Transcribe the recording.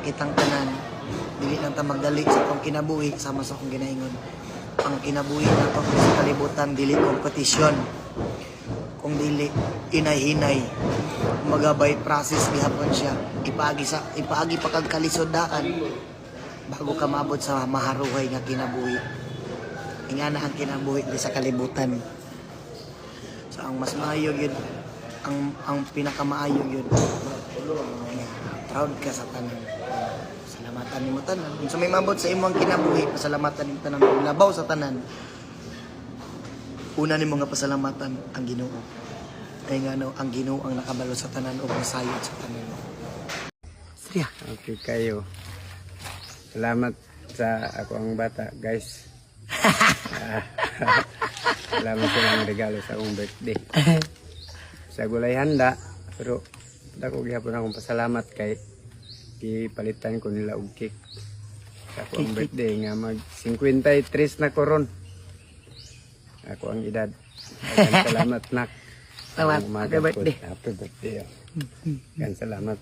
kitang tanan. Dili lang ta magdali sa akong kinabuhi sama sa akong ginaingon. Ang kinabuhi na to sa kalibutan dili kompetisyon. Kung dili inay-hinay. Magabay process gihapon siya. Ipaagi pa kag kalisodaan bago ka maabot sa maharuhay nga kinabuhi. Ingana ang kinabuhi di sa kalibutan. So ang mas maayo yun, ang pinakamaayo yun. Proud ka sa tanan. Salamatan nimo tanan. Kung sa may mabot sa imong kinabuhi, pasalamatan nimo tanan. Kung labaw sa tanan, una nimo nga pasalamatan ang Ginoo. Ay nga no, ang Ginoo ang nakabalo sa tanan o masayod sa tanan. Sriya. Okay kayo. Salamat sa ako ang bata, guys. Salamat sa mga regalo sa akong birthday. Sa gulay handa, pero dako gyapon akong pasalamat kay gipalitan ko nila og cake. Sa ako ang birthday nga mag 53 na koron. Ako ang edad. Daghang salamat nak. Salamat. Happy birthday. Happy birthday. Daghang salamat.